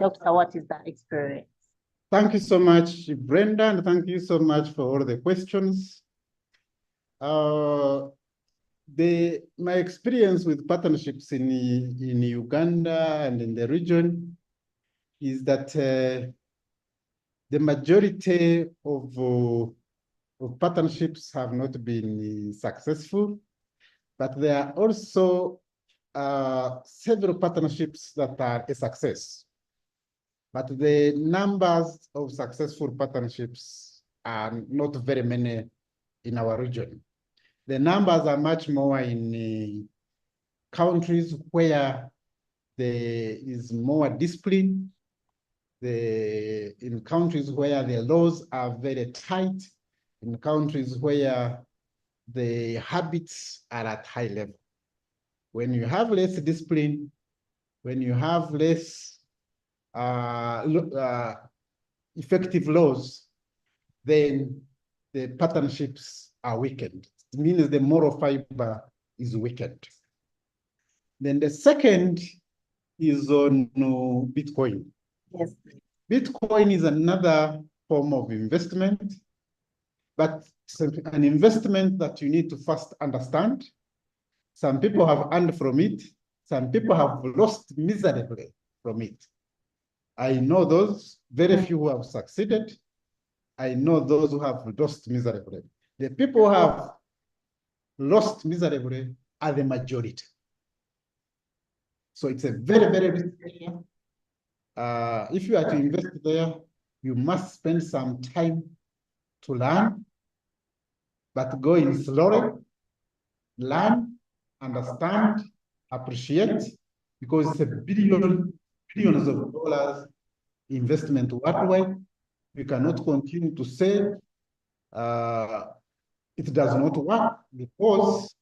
Doctor, what is that experience? Thank you so much, Brenda, and thank you so much for all the questions. My experience with partnerships in Uganda and in the region is that the majority of partnerships have not been successful, but there are also several partnerships that are a success. But the numbers of successful partnerships are not very many in our region. The numbers are much more in countries where there is more discipline, in countries where the laws are very tight, in countries where the habits are at high level. When you have less discipline, when you have less effective laws, then the partnerships are weakened. It means the moral fiber is weakened. Then the second is on Bitcoin. Yes. Bitcoin is another form of investment, but it's an investment that you need to first understand. Some people have earned from it. Some people have lost miserably from it. I know those, very few who have succeeded. I know those who have lost miserably. The people who have lost miserably are the majority. So it's a very, very risky area. If you are to invest there, you must spend some time to learn, but go in slowly, learn, understand, appreciate, because it's a billions of dollars investment worldwide. We cannot continue to say it does not work, because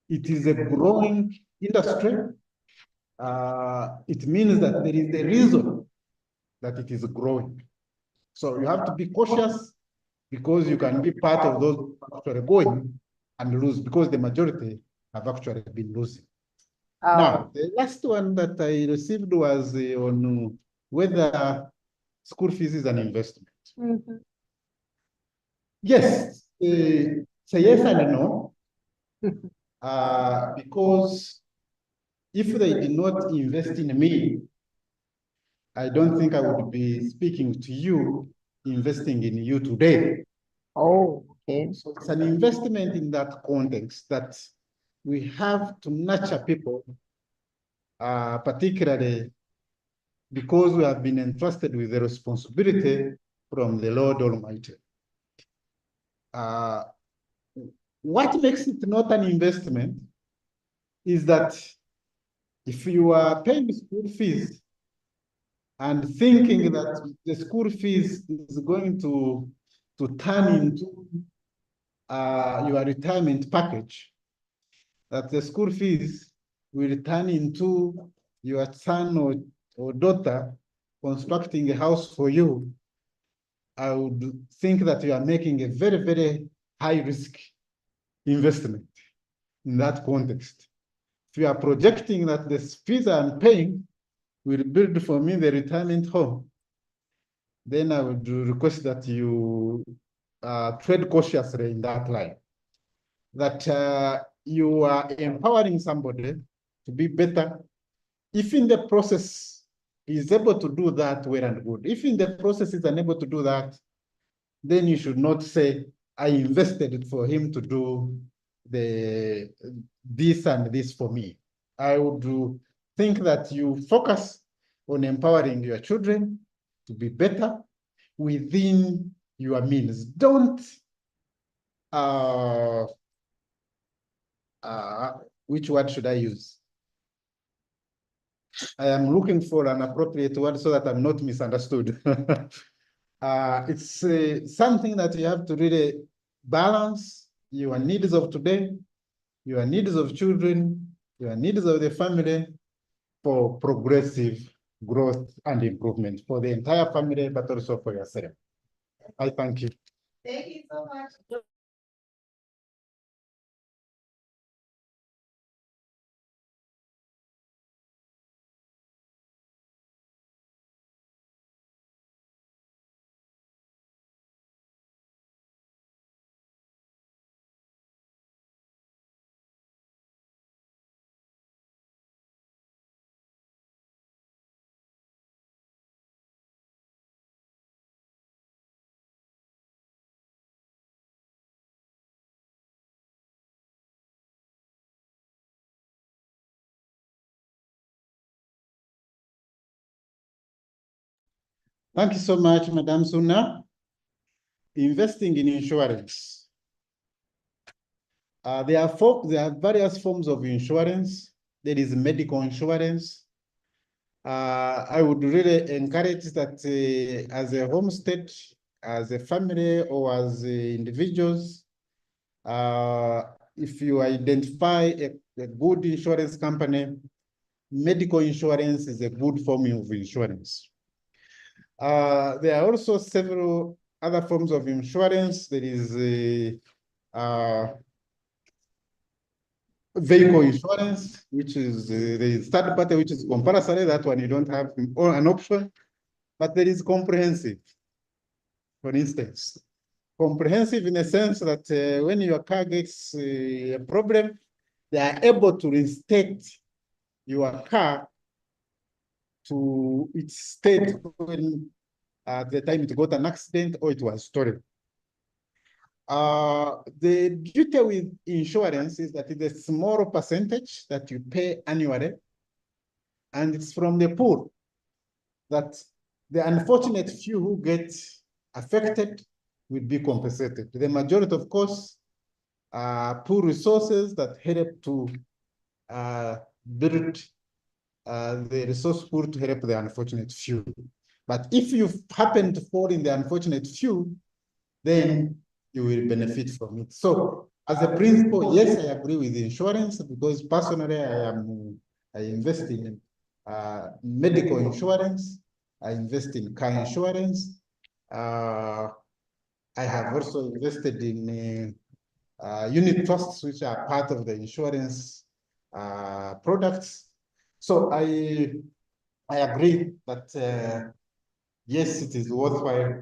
it is a growing industry. It means that there is a reason that it is growing. So you have to be cautious, because you can be part of those who are actually going and lose, because the majority have actually been losing. Now, the last one that I received was on whether school fees is an investment. Yes, say yes and no, because if they did not invest in me, I don't think I would be speaking to you, investing in you today. Oh, okay. So it's an investment in that context that we have to nurture people, particularly because we have been entrusted with the responsibility from the Lord Almighty. What makes it not an investment is that if you are paying school fees and thinking that the school fees is going to turn into your retirement package, that the school fees will turn into your son or daughter constructing a house for you, I would think that you are making a very, very high risk investment in that context. If you are projecting that the fees I'm paying will build for me the retirement home, then I would request that you tread cautiously in that line. That you are empowering somebody to be better. If in the process he is able to do that, well and good. If in the process he's unable to do that, then you should not say, I invested it for him to do this and this for me. I would think that you focus on empowering your children to be better within your means. Don't, which word should I use? I am looking for an appropriate word so that I'm not misunderstood. It's something that you have to really balance your needs of today, your needs of children, your needs of the family for progressive growth and improvement for the entire family, but also for yourself. I thank you. Thank you so much. Thank you so much, Madam Suna. Investing in insurance. There are various forms of insurance. There is medical insurance. I would really encourage that as a homestead, as a family, or as individuals, if you identify a good insurance company, medical insurance is a good form of insurance. There are also several other forms of insurance. There is vehicle insurance, which is the third party, which is compulsory. That one you don't have an option, but there is comprehensive. For instance, comprehensive in a sense that when your car gets a problem, they are able to reinstate your car to its state when at the time it got an accident or it was stolen. The duty with insurance is that it's a small percentage that you pay annually, and it's from the poor that the unfortunate few who get affected will be compensated. The majority, of course, are poor resources that help to build the resource pool to help the unfortunate few. But if you happen to fall in the unfortunate few, then you will benefit from it. So as a principle, yes, I agree with insurance because personally I invest in medical insurance, I invest in car insurance. I have also invested in unit trusts, which are part of the insurance products. So I agree that yes, it is worthwhile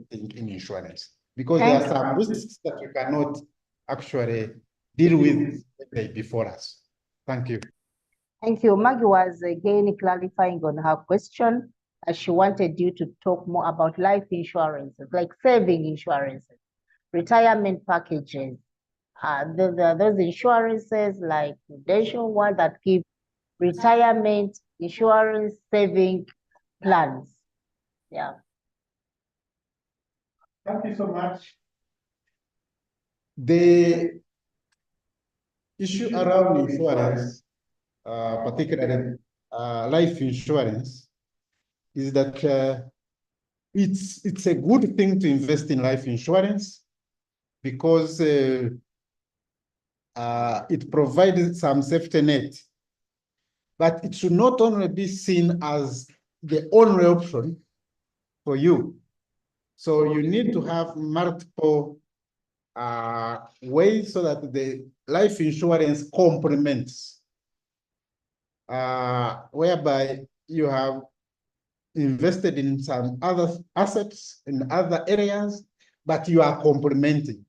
in insurance. because there are some risks that we cannot actually deal with before us. Thank you. Thank you. Maggie was again clarifying on her question. She wanted you to talk more about life insurances, like saving insurances, retirement packages. Those insurances like Prudential one that give retirement insurance saving plans. Yeah. Thank you so much. The issue around insurance, particularly life insurance, is that it's a good thing to invest in life insurance because it provides some safety net. But it should not only be seen as the only option for you. So you need to have multiple ways so that the life insurance complements, whereby you have invested in some other assets in other areas, but you are complementing.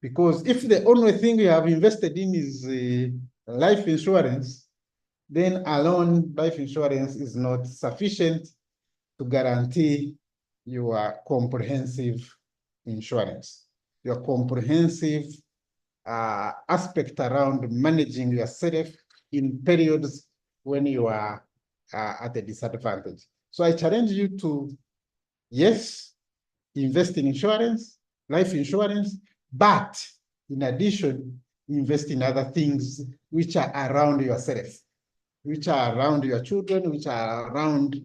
Because if the only thing you have invested in is life insurance, then alone life insurance is not sufficient to guarantee your comprehensive insurance, your comprehensive aspect around managing yourself in periods when you are at a disadvantage. So I challenge you to, yes, invest in insurance, life insurance, but in addition, invest in other things which are around yourself, which are around your children, which are around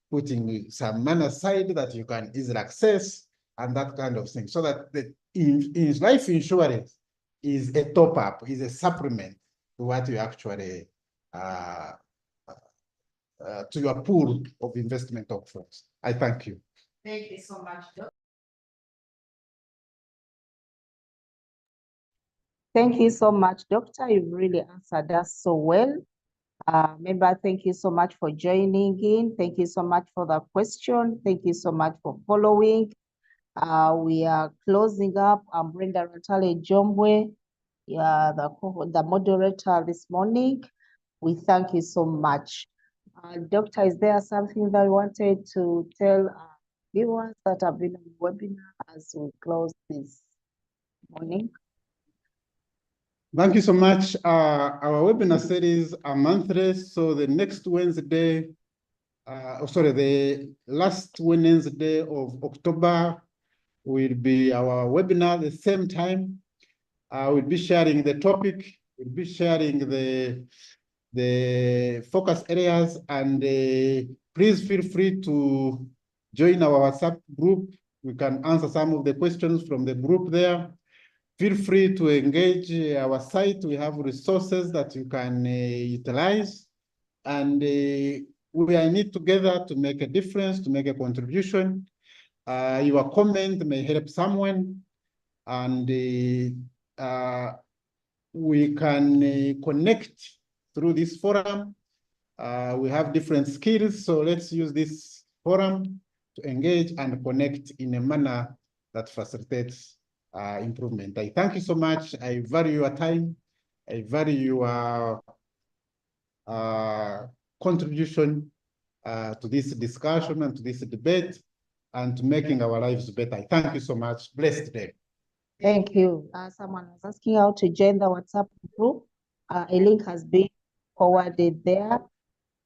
putting some money aside that you can easily access and that kind of thing. So that the in life insurance is a top-up, is a supplement to what you actually to your pool of investment options. I thank you. Thank you so much, Doc. Thank you so much, Doctor. You've really answered us so well. Member, thank you so much for joining in. Thank you so much for the question. Thank you so much for following. We are closing up. I'm Brenda Rotale Jombwe, the moderator this morning. We thank you so much. Doctor, is there something that you wanted to tell viewers that have been on the webinar as we close this morning? Thank you so much. Our webinar series are monthly, so the next Wednesday, the last Wednesday of October will be our webinar the same time. We'll be sharing the topic, we'll be sharing the focus areas, and please feel free to join our WhatsApp group. We can answer some of the questions from the group there. Feel free to engage our site. We have resources that you can utilize. And we are in it together to make a difference, to make a contribution. Your comment may help someone. And we can connect through this forum. We have different skills, so let's use this forum to engage and connect in a manner that facilitates improvement. I thank you so much. I value your time. I value your contribution to this discussion and to this debate and to making our lives better. Thank you so much. Blessed day. Thank you. Someone was asking how to join the WhatsApp group. A link has been forwarded there.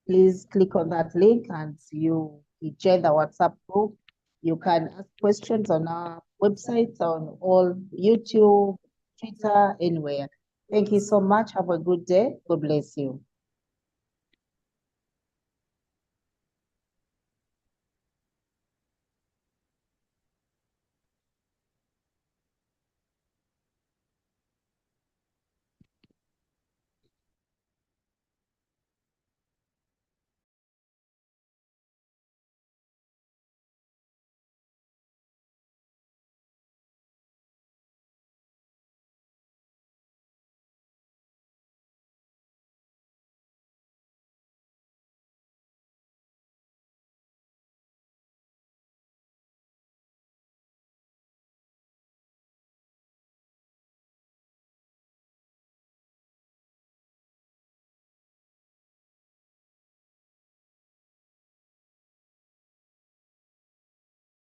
Please click on that link and you join the WhatsApp group. You can ask questions on our website, on all YouTube, Twitter, anywhere. Thank you so much. Have a good day. God bless you.